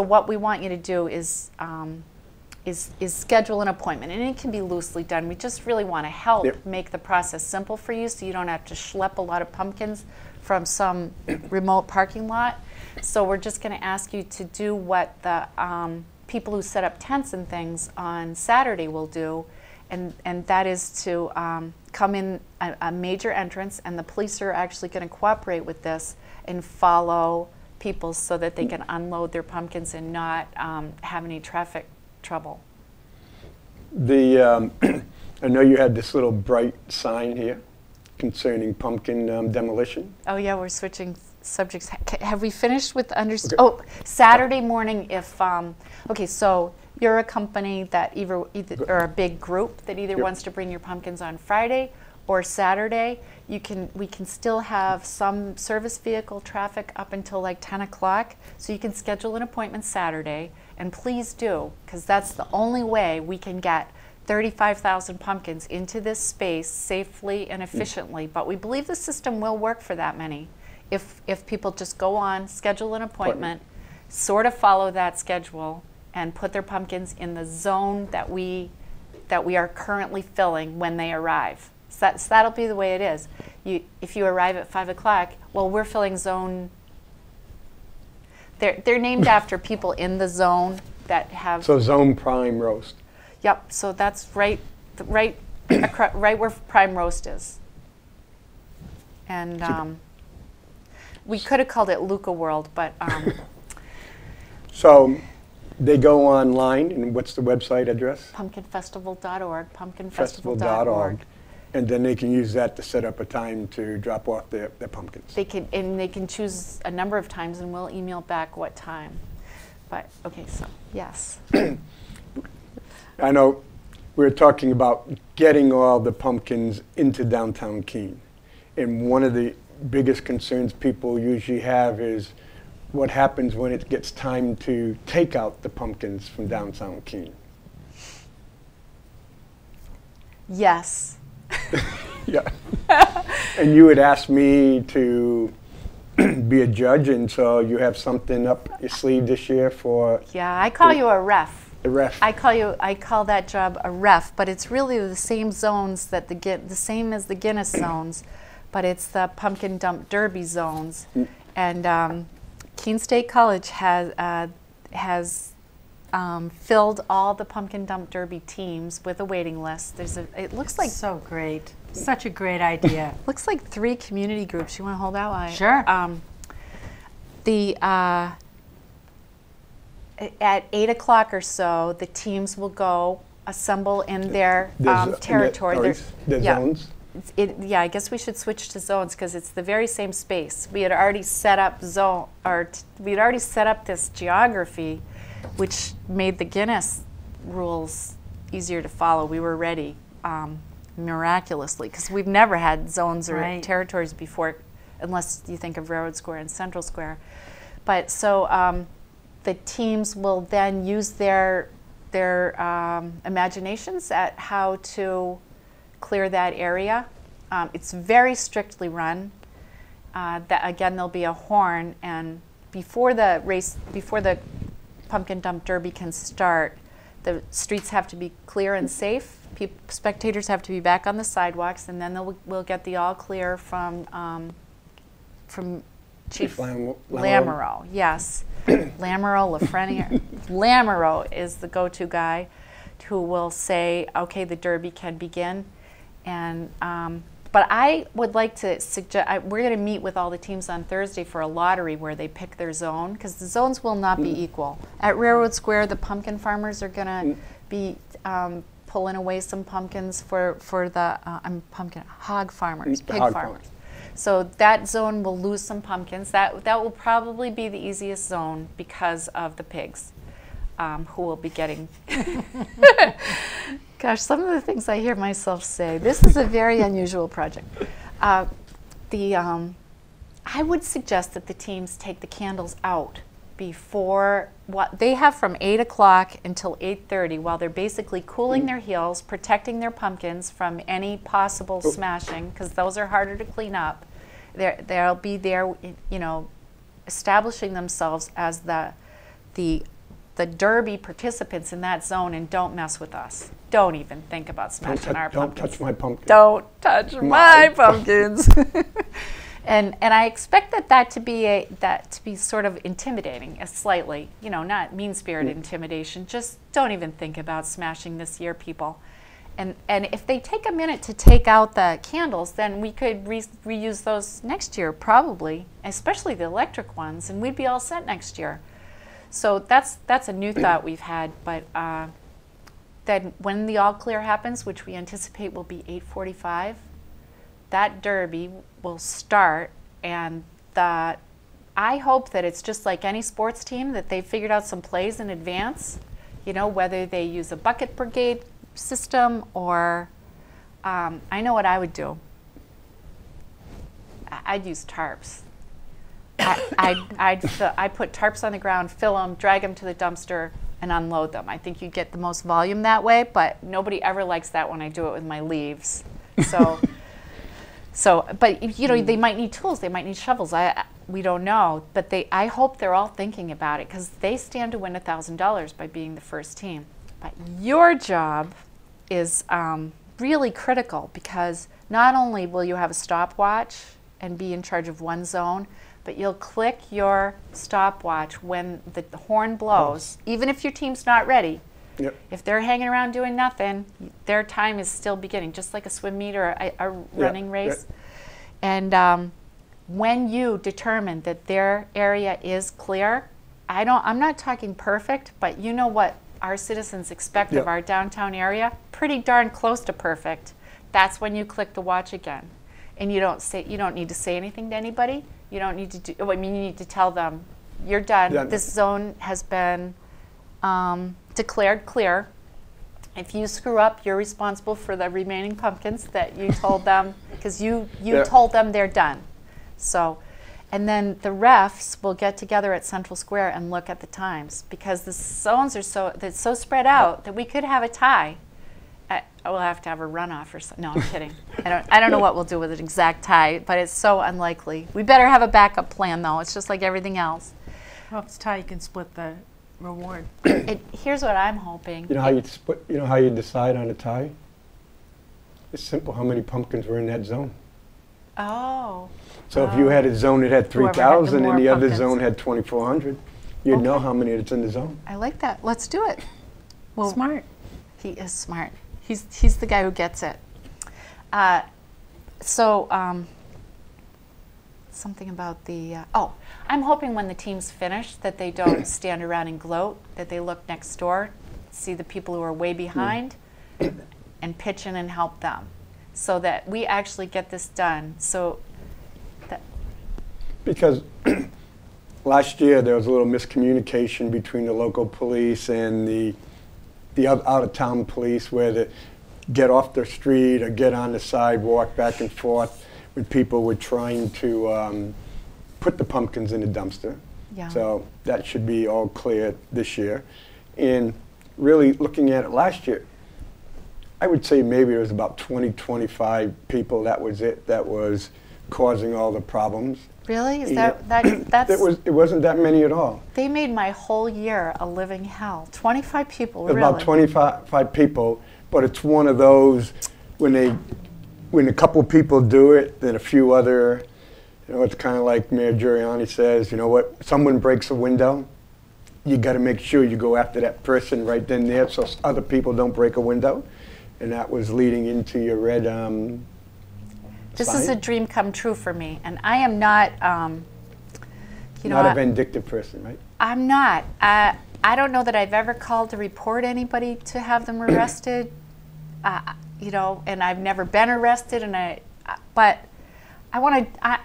Speaker 2: what we want you to do is schedule an appointment, and it can be loosely done. We just really want to help
Speaker 1: Yep.
Speaker 2: make the process simple for you so you don't have to schlep a lot of pumpkins from some remote parking lot. So we're just going to ask you to do what the people who set up tents and things on Saturday will do, and that is to come in a major entrance, and the police are actually going to cooperate with this and follow people so that they can unload their pumpkins and not have any traffic trouble.
Speaker 1: I know you had this little bright sign here concerning pumpkin demolition.
Speaker 2: Oh yeah, we're switching subjects. Have we finished with
Speaker 1: Okay.
Speaker 2: Oh, Saturday morning if, okay, so you're a company that either or a big group that either
Speaker 1: Yep.
Speaker 2: wants to bring your pumpkins on Friday or Saturday. We can still have some service vehicle traffic up until like 10 o'clock, so you can schedule an appointment Saturday, and please do, because that's the only way we can get 35,000 pumpkins into this space safely and efficiently. But we believe the system will work for that many if people just go on, schedule an appointment, sort of follow that schedule, and put their pumpkins in the zone that we are currently filling when they arrive. So that'll be the way it is. If you arrive at 5 o'clock, well, we're filling zone. They're named after people in the zone that have.
Speaker 1: So zone prime roast.
Speaker 2: Yep. So that's right where prime roast is. And we could have called it Luca World, but
Speaker 1: So they go online, and what's the website address?
Speaker 2: pumpkinfestival.org. Pumpkinfestival.org.
Speaker 1: Festival.org. And then they can use that to set up a time to drop off their pumpkins.
Speaker 2: They can choose a number of times, and we'll email back what time. But okay, so yes.
Speaker 1: I know we're talking about getting all the pumpkins into downtown Keene. And one of the biggest concerns people usually have is what happens when it gets time to take out the pumpkins from downtown Keene.
Speaker 2: Yes.
Speaker 1: Yeah. And you had asked me to be a judge, and so you have something up your sleeve this year for
Speaker 2: Yeah, I call you a ref.
Speaker 1: the ref.
Speaker 2: I call that job a ref, but it's really the same zones that the same as the Guinness zones, but it's the pumpkin dump derby zones. And Keene State College has filled all the pumpkin dump derby teams with a waiting list. It looks like
Speaker 3: So great. Such a great idea.
Speaker 2: looks like 3 community groups. You want to hold out?
Speaker 3: Sure.
Speaker 2: At 8 o'clock or so, the teams will go assemble in their territory.
Speaker 1: The
Speaker 2: yeah.
Speaker 1: zones.
Speaker 2: Yeah, I guess we should switch to zones because it's the very same space. We had already set up we had already set up this geography, which made the Guinness rules easier to follow. We were ready miraculously because we've never had zones or
Speaker 3: Right.
Speaker 2: territories before, unless you think of Railroad Square and Central Square. But so the teams will then use their imaginations at how to clear that area. It's very strictly run, that again, there'll be a horn, and before the pumpkin dump derby can start, the streets have to be clear and safe. Spectators have to be back on the sidewalks, and then we'll get the all clear from Chief Lamoureux. Yes, Lamoureux, Lafreniere. Lamoureux is the go-to guy who will say, okay, the derby can begin. And but I would like to suggest, we're going to meet with all the teams on Thursday for a lottery where they pick their zone, because the zones will not be equal. At Railroad Square, the pumpkin farmers are going to be pulling away some pumpkins for the hog farmers, pig farmers. So that zone will lose some pumpkins. That will probably be the easiest zone because of the pigs, who will be getting. Gosh, some of the things I hear myself say. This is a very unusual project. I would suggest that the teams take the candles out before what they have from 8 o'clock until 8:30, while they're basically cooling their heels, protecting their pumpkins from any possible smashing, because those are harder to clean up. They'll be there, you know, establishing themselves as the derby participants in that zone, and don't mess with us. Don't even think about smashing our pumpkins.
Speaker 1: Don't touch my pumpkins.
Speaker 2: Don't touch my pumpkins. And I expect that to be sort of intimidating, slightly, you know, not mean-spirited intimidation. Just don't even think about smashing this year, people. And if they take a minute to take out the candles, then we could reuse those next year, probably, especially the electric ones, and we'd be all set next year. So that's a new thought we've had. But then when the all clear happens, which we anticipate will be 8:45, that derby will start, and I hope that it's just like any sports team, that they figured out some plays in advance, you know, whether they use a bucket brigade system or I know what I would do. I'd use tarps. I'd put tarps on the ground, fill them, drag them to the dumpster, and unload them. I think you get the most volume that way, but nobody ever likes that when I do it with my leaves. But you know, they might need tools, they might need shovels. We don't know, but I hope they're all thinking about it, because they stand to win $1,000 by being the first team. But your job is really critical, because not only will you have a stopwatch and be in charge of one zone, but you'll click your stopwatch when the horn blows, even if your team's not ready.
Speaker 1: Yep.
Speaker 2: If they're hanging around doing nothing, their time is still beginning, just like a swim meet or a running race.
Speaker 1: Yep.
Speaker 2: And when you determine that their area is clear, I'm not talking perfect, but you know what our citizens expect of our downtown area? Pretty darn close to perfect. That's when you click the watch again. And you don't need to say anything to anybody. You don't need to do, I mean, you need to tell them, you're done.
Speaker 1: Yeah.
Speaker 2: This zone has been declared clear. If you screw up, you're responsible for the remaining pumpkins that you told them, because you told them they're done. So, and then the refs will get together at Central Square and look at the times, because the zones are so spread out that we could have a tie. We'll have to have a runoff or something. No, I'm kidding. I don't know what we'll do with an exact tie, but it's so unlikely. We better have a backup plan, though. It's just like everything else.
Speaker 3: Well, if it's tie, you can split the reward.
Speaker 2: Here's what I'm hoping.
Speaker 1: You know how you split? You know how you decide on a tie? It's simple. How many pumpkins were in that zone?
Speaker 2: Oh.
Speaker 1: So if you had a zone that had
Speaker 3: Whoever had the
Speaker 1: 3,000 and
Speaker 3: more
Speaker 1: the other
Speaker 3: pumpkins.
Speaker 1: zone had 2,400, you'd know
Speaker 2: Okay.
Speaker 1: how many that's in the zone.
Speaker 2: I like that. Let's do it. Well,
Speaker 3: Smart.
Speaker 2: he is smart. He's the guy who gets it. Something about the, I'm hoping when the team's finished that they don't stand around and gloat, that they look next door, see the people who are way behind, and pitch in and help them, so that we actually get this done. So that,
Speaker 1: Because last year there was a little miscommunication between the local police and the out-of-town police, where they get off the street or get on the sidewalk back and forth when people were trying to put the pumpkins in the dumpster.
Speaker 2: Yeah.
Speaker 1: So that should be all clear this year. And really looking at it last year, I would say maybe it was about 20, 25 people, that was it, that was causing all the problems.
Speaker 2: Really? Is
Speaker 1: Yeah.
Speaker 2: that's
Speaker 1: It wasn't that many at all.
Speaker 2: they made my whole year a living hell. 25 people,
Speaker 1: There's
Speaker 2: really.
Speaker 1: about 25 people, but it's one of those when a couple of people do it, then a few other, it's kind of like Mayor Giuliani says, you know what, someone breaks a window, you got to make sure you go after that person right then and there so other people don't break a window. And that was leading into your red
Speaker 2: This
Speaker 1: sign.
Speaker 2: is a dream come true for me, and I am not,
Speaker 1: Not a vindictive person, right?
Speaker 2: I'm not. I don't know that I've ever called to report anybody to have them arrested, and I've never been arrested, but I want to,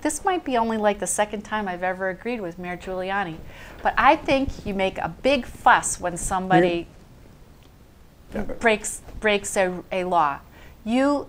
Speaker 2: this might be only like the second time I've ever agreed with Mayor Giuliani, but I think you make a big fuss when somebody breaks a law. You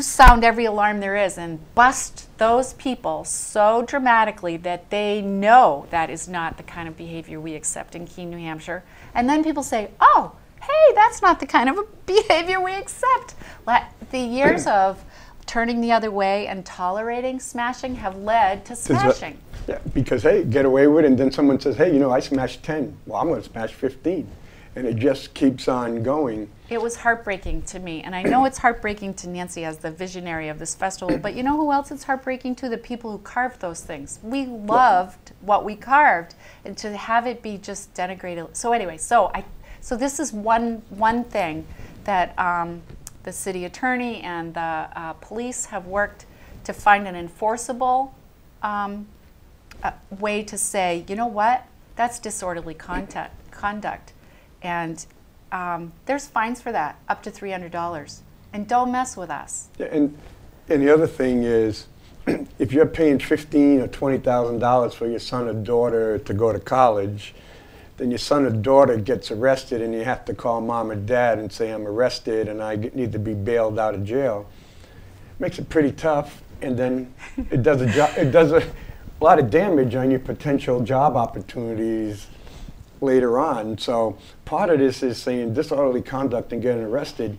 Speaker 2: sound every alarm there is and bust those people so dramatically that they know that is not the kind of behavior we accept in Keene, New Hampshire. And then people say, oh, hey, that's not the kind of behavior we accept. The years of turning the other way and tolerating smashing have led to smashing.
Speaker 1: Yeah, because, hey, get away with it, and then someone says, hey, I smashed 10. Well, I'm going to smash 15. And it just keeps on going.
Speaker 2: It was heartbreaking to me, and I know it's heartbreaking to Nancy as the visionary of this festival, but you know who else it's heartbreaking to? The people who carved those things. We loved what we carved, and to have it be just denigrated. So anyway, so this is one thing that the city attorney and the police have worked to find an enforceable way to say, you know what, that's disorderly conduct. And there's fines for that, up to $300. And don't mess with us.
Speaker 1: Yeah, and the other thing is, if you're paying $15,000 or $20,000 for your son or daughter to go to college, then your son or daughter gets arrested and you have to call mom or dad and say, I'm arrested and I need to be bailed out of jail. Makes it pretty tough, and then it does a lot of damage on your potential job opportunities later on. So part of this is saying disorderly conduct and getting arrested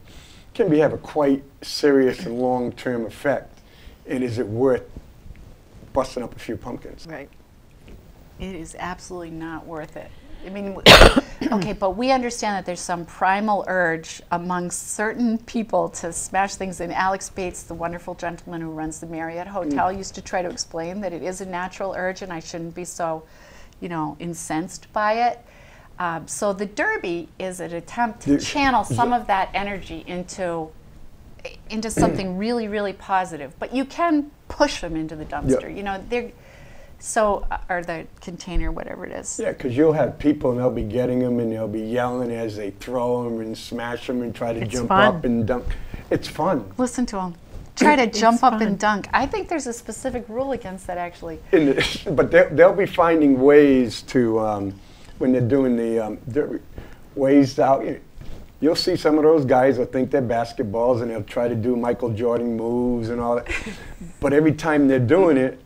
Speaker 1: can have a quite serious and long-term effect. And is it worth busting up a few pumpkins?
Speaker 2: Right. It is absolutely not worth it. I mean, okay, but we understand that there's some primal urge among certain people to smash things. And Alex Bates, the wonderful gentleman who runs the Marriott Hotel, used to try to explain that it is a natural urge and I shouldn't be so, incensed by it. So the Derby is an attempt to channel some of that energy into something really, really positive. But you can push them into the dumpster.
Speaker 1: Yeah.
Speaker 2: Or the container, whatever it is.
Speaker 1: Yeah, because you'll have people and they'll be getting them and they'll be yelling as they throw them and smash them and try to jump up and dunk. It's fun.
Speaker 2: Listen to them. Try to jump up and dunk. I think there's a specific rule against that, actually.
Speaker 1: But they'll be finding ways to, when they're doing the ways out. You'll see some of those guys will think they're basketballs and they'll try to do Michael Jordan moves and all that. But every time they're doing it,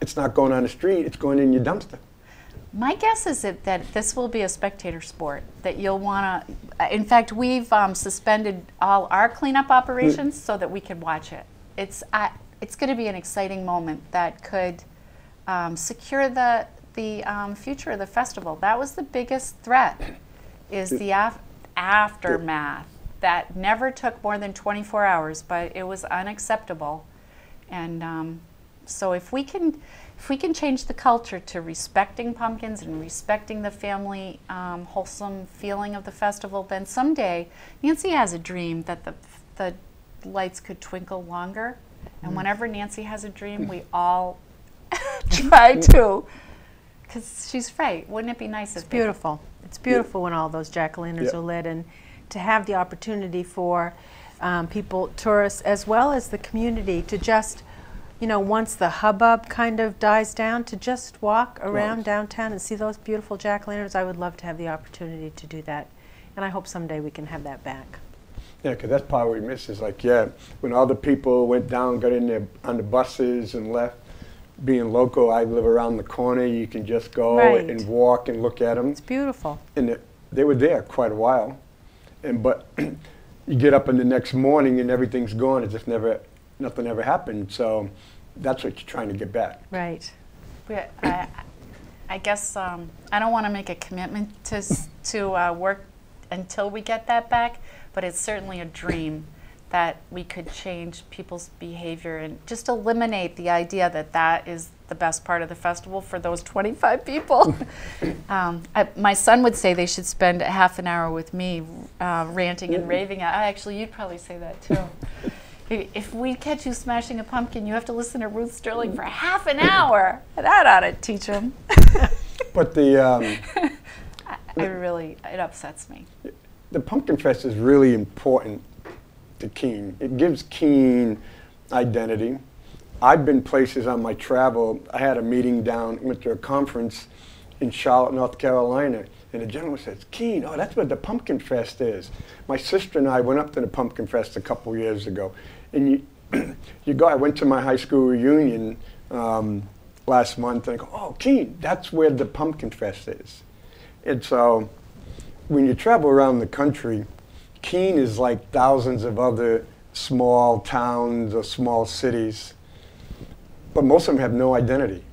Speaker 1: it's not going on the street, it's going in your dumpster.
Speaker 2: My guess is that this will be a spectator sport, that you'll want to, in fact, we've suspended all our cleanup operations so that we can watch it. It's going to be an exciting moment that could secure the future of the festival. That was the biggest threat, is the aftermath. That never took more than 24 hours, but it was unacceptable. And so if we can change the culture to respecting pumpkins and respecting the family wholesome feeling of the festival, then someday Nancy has a dream that the lights could twinkle longer. And whenever Nancy has a dream, we all try to, because she's right. Wouldn't it be nice?
Speaker 3: It's beautiful. It's beautiful when all those jack-o'-lanterns are lit, and to have the opportunity for people, tourists, as well as the community, to just, once the hubbub kind of dies down, to just walk around downtown and see those beautiful jack-o'-lanterns. I would love to have the opportunity to do that, and I hope someday we can have that back.
Speaker 1: Yeah, because that's part we miss is when all the people went down, got in there on the buses and left, being local, I live around the corner, you can just go and walk and look at them.
Speaker 3: It's beautiful.
Speaker 1: And they were there quite a while. But you get up in the next morning and everything's gone as if nothing ever happened. So that's what you're trying to get back.
Speaker 3: Right.
Speaker 2: I guess I don't want to make a commitment to work until we get that back, but it's certainly a dream that we could change people's behavior and just eliminate the idea that that is the best part of the festival for those 25 people. My son would say they should spend a half an hour with me ranting and raving. Actually, you'd probably say that too. If we catch you smashing a pumpkin, you have to listen to Ruth Sterling for half an hour. That ought to teach them.
Speaker 1: But the
Speaker 2: it upsets me.
Speaker 1: the Pumpkin Fest is really important to Keene. It gives Keene identity. I've been places on my travel. I had a meeting went to a conference in Charlotte, North Carolina, and the gentleman says, Keene, oh, that's what the Pumpkin Fest is. My sister and I went up to the Pumpkin Fest a couple years ago, and I went to my high school reunion last month, and I go, oh, Keene, that's where the Pumpkin Fest is. And so when you travel around the country, Keene is like thousands of other small towns or small cities, but most of them have no identity.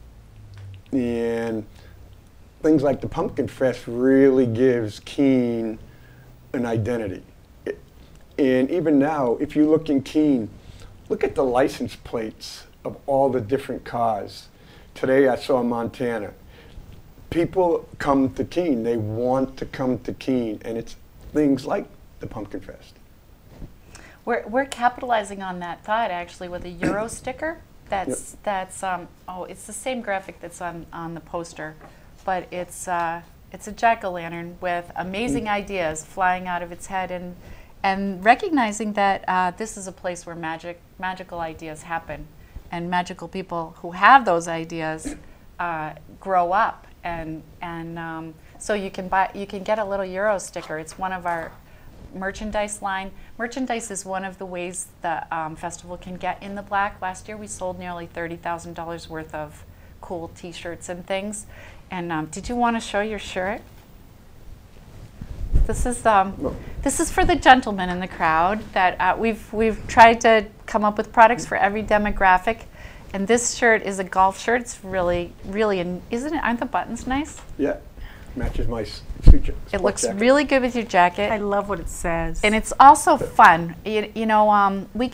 Speaker 1: And things like the Pumpkin Fest really gives Keene an identity. And even now, if you look in Keene, look at the license plates of all the different cars. Today I saw Montana. People come to Keene, they want to come to Keene, and it's things like the Pumpkin Fest.
Speaker 2: We're capitalizing on that thought actually with a Euro sticker. It's the same graphic that's on the poster, but it's a jack-o'-lantern with amazing ideas flying out of its head, and recognizing that this is a place where magical ideas happen, and magical people who have those ideas grow up, and so you can get a little Euro sticker. It's one of our merchandise line. Merchandise is one of the ways the festival can get in the black. Last year we sold nearly $30,000 worth of cool t-shirts and things. And did you want to show your shirt? This is for the gentlemen in the crowd that we've tried to come up with products for every demographic. And this shirt is a golf shirt. It's really, isn't it? Aren't the buttons nice?
Speaker 1: Yeah, matches my suit jacket.
Speaker 2: It looks really good with your jacket.
Speaker 3: I love what it says.
Speaker 2: And it's also fun. You know, we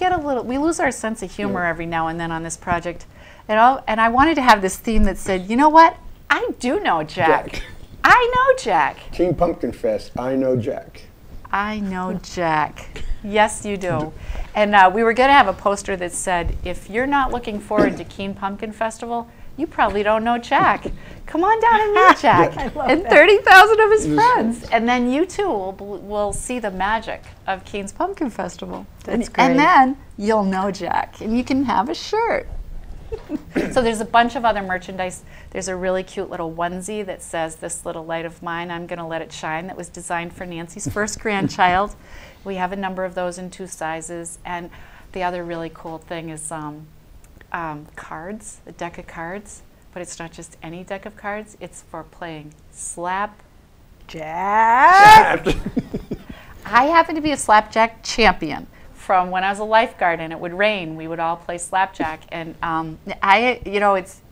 Speaker 2: lose our sense of humor every now and then on this project. And I wanted to have this theme that said, you know what? I do know Jack. I know Jack.
Speaker 1: Keene Pumpkin Fest, I know Jack.
Speaker 2: I know Jack. Yes, you do. And we were going to have a poster that said, if you're not looking forward to Keene Pumpkin Festival, you probably don't know Jack. Come on down and meet Jack and 30,000 of his friends. And then you too will see the magic of Keene's Pumpkin Festival.
Speaker 3: That's great.
Speaker 2: And then you'll know Jack and you can have a shirt. So there's a bunch of other merchandise. There's a really cute little onesie that says, this little light of mine, I'm going to let it shine, that was designed for Nancy's first grandchild. We have a number of those in 2 sizes. And the other really cool thing is cards, a deck of cards. But it's not just any deck of cards. It's for playing Slapjack. I happen to be a Slapjack champion. From when I was a lifeguard and it would rain, we would all play Slapjack, and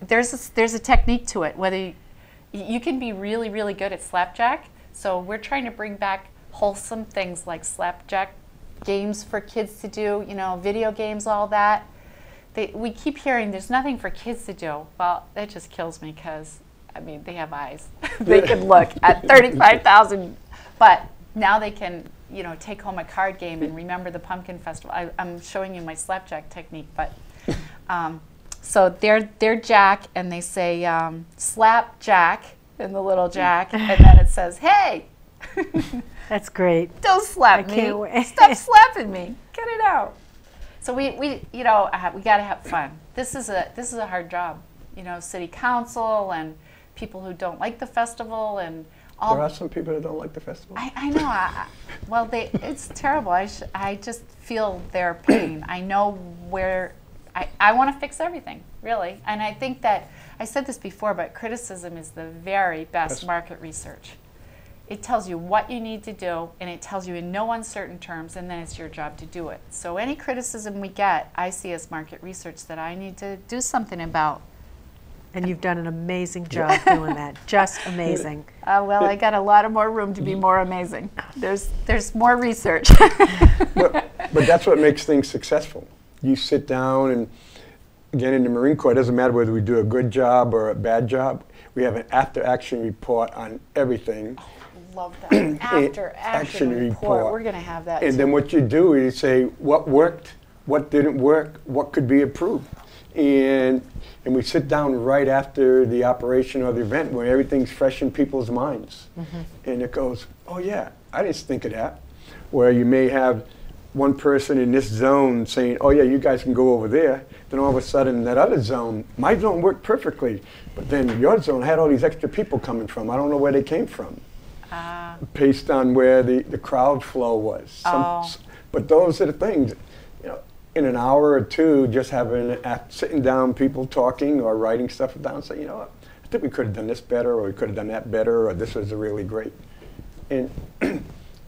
Speaker 2: there's a technique to it. Whether you can be really, really good at Slapjack, so we're trying to bring back wholesome things like Slapjack games for kids to do, video games, all that. We keep hearing there's nothing for kids to do. Well, that just kills me because, they have eyes. They can look at 35,000, but now they can take home a card game and remember the Pumpkin Festival. I'm showing you my Slapjack technique, but so they're Jack, and they say slap Jack in the little Jack, and then it says, hey.
Speaker 3: That's great.
Speaker 2: Don't slap me.
Speaker 3: Can't wait.
Speaker 2: Stop slapping me. Get it out. So we got to have fun. This is a hard job. City council and people who don't like the festival and.
Speaker 1: There are some people that don't like the festival.
Speaker 2: I know. It's terrible. I just feel their pain. I know where I want to fix everything, really. And I think that I said this before, but criticism is the very best market research. It tells you what you need to do, and it tells you in no uncertain terms, and then it's your job to do it. So any criticism we get, I see as market research that I need to do something about.
Speaker 3: And you've done an amazing job doing that. Just amazing.
Speaker 2: Well, I got a lot of more room to be more amazing. There's more research.
Speaker 1: But that's what makes things successful. You sit down, and again, in the Marine Corps, it doesn't matter whether we do a good job or a bad job. We have an after-action report on everything.
Speaker 2: Love that. After-action report. We're going to have that.
Speaker 1: And
Speaker 2: too.
Speaker 1: then what you do is you say what worked, what didn't work, what could be improved. And we sit down right after the operation or the event where everything's fresh in people's minds. And it goes, oh yeah, I didn't think of that. Where you may have one person in this zone saying, oh yeah, you guys can go over there. Then all of a sudden that other zone, my zone worked perfectly, but then your zone had all these extra people coming from. I don't know where they came from. Based on where the crowd flow was. But those are the things, you know, in an hour or two, just having sitting down, people talking or writing stuff down, say, you know what, I think we could have done this better, or we could have done that better, or this was really great. And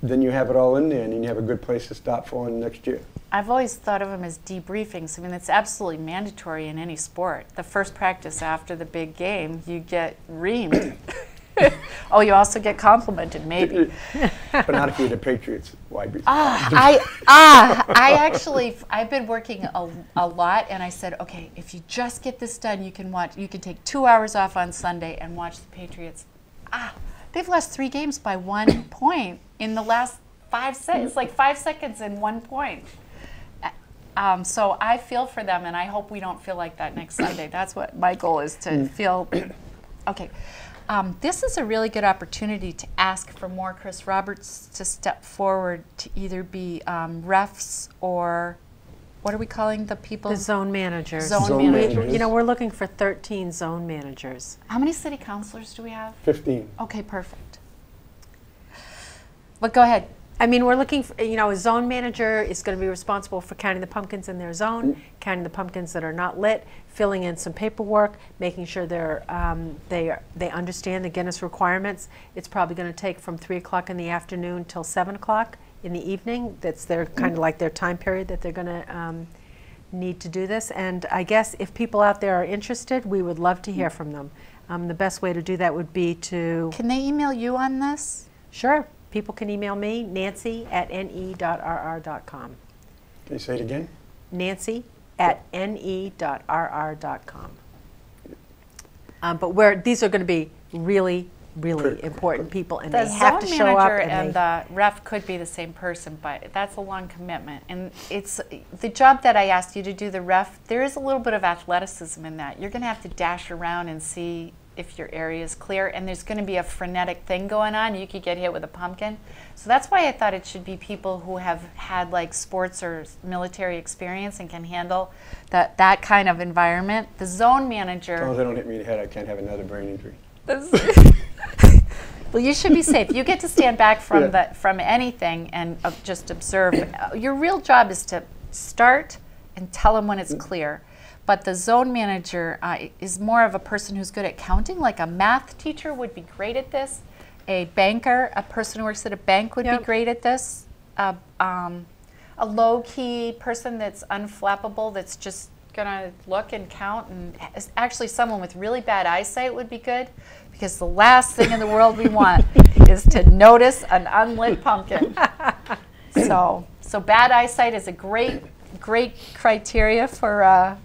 Speaker 1: then you have it all in there, and you have a good place to start for next year.
Speaker 2: I've always thought of them as debriefings. I mean, it's absolutely mandatory in any sport. The first practice after the big game, you get reamed. Oh, you also get complimented, maybe.
Speaker 1: But not if you're the Patriots. Why be?
Speaker 2: I've been working a lot, and I said, okay, if you just get this done, you can take 2 hours off on Sunday and watch the Patriots. They've lost 3 games by 1 point in the last 5 seconds. It's like 5 seconds and 1 point. So I feel for them, and I hope we don't feel like that next Sunday. That's what my goal is, to feel. Okay. This is a really good opportunity to ask for more Chris Roberts to step forward to either be refs or, what are we calling the people?
Speaker 3: The zone managers.
Speaker 1: Zone managers.
Speaker 3: You know, we're looking for 13 zone managers.
Speaker 2: How many city councilors do we have?
Speaker 1: 15.
Speaker 2: Okay, perfect. But go ahead.
Speaker 3: I mean, we're looking for, you know, a zone manager is going to be responsible for counting the pumpkins in their zone, counting the pumpkins that are not lit, filling in some paperwork, making sure they understand the Guinness requirements. It's probably going to take from 3 o'clock in the afternoon till 7 o'clock in the evening. That's their kind of like their time period that they're going to need to do this. And I guess if people out there are interested, we would love to hear from them. The best way to do that would be to...
Speaker 2: Can they email you on this?
Speaker 3: Sure. People can email me, nancy@ne.rr.com.
Speaker 1: Can you say it again?
Speaker 3: nancy@ne.rr.com. But these are going to be really, really important people, and they have to show up.
Speaker 2: The zone manager and the ref could be the same person, but that's a long commitment. And it's the job that I asked you to do, the ref, there is a little bit of athleticism in that. You're going to have to dash around and see if your area is clear, and there's going to be a frenetic thing going on. You could get hit with a pumpkin. So that's why I thought it should be people who have had like sports or military experience and can handle that kind of environment. The zone manager...
Speaker 1: As long as they don't hit me in the head, I can't have another brain injury.
Speaker 2: Well, you should be safe. You get to stand back from from anything and just observe. Your real job is to start and tell them when it's clear. But the zone manager is more of a person who's good at counting, like a math teacher would be great at this. A banker, a person who works at a bank would be great at this. A low-key person that's unflappable, that's just gonna look and count, and actually someone with really bad eyesight would be good, because the last thing in the world we want is to notice an unlit pumpkin. So bad eyesight is a great criteria for a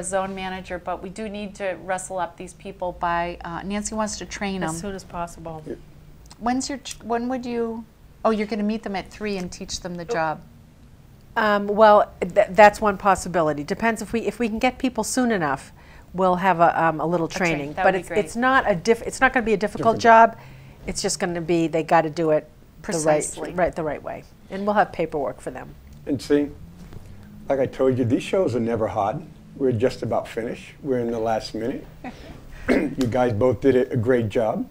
Speaker 2: zone manager, but we do need to wrestle up these people by, Nancy wants to train them.
Speaker 3: As soon as possible.
Speaker 2: When would you, oh, you're going to meet them at 3 and teach them the job.
Speaker 3: Well, that's one possibility. Depends if we can get people soon enough, we'll have a little training. But it's not going to be a difficult job. It's just going to be, they got to do it
Speaker 2: precisely
Speaker 3: the right way. And we'll have paperwork for them.
Speaker 1: And see, like I told you, these shows are never hard. We're just about finished. We're in the last minute. You guys both did a great job,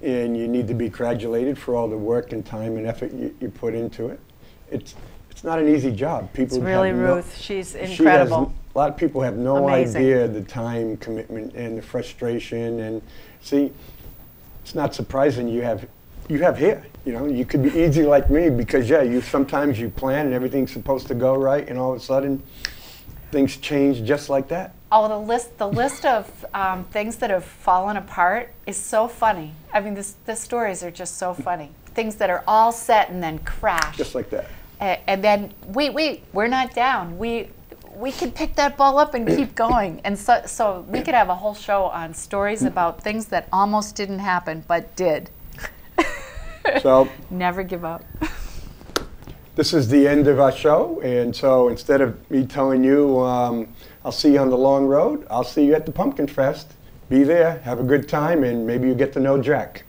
Speaker 1: and you need to be congratulated for all the work and time and effort you put into it. It's not an easy job. People
Speaker 3: it's really Ruth. She's incredible.
Speaker 1: A lot of people have no idea the time commitment and the frustration. And see, it's not surprising you have you have hair. You know, you could be easy like me because yeah, sometimes you plan and everything's supposed to go right, and all of a sudden things change just like that.
Speaker 2: Oh, the list of things that have fallen apart is so funny. I mean, the stories are just so funny. Things that are all set and then crash.
Speaker 1: Just like that.
Speaker 2: And then wait, we're not down. We can pick that ball up and keep going. And so we could have a whole show on stories about things that almost didn't happen but did.
Speaker 1: So
Speaker 2: never give up.
Speaker 1: this is the end of our show, and so instead of me telling you I'll see you on the long road, I'll see you at the Pumpkin Fest. Be there, have a good time, and maybe you get to know Jack.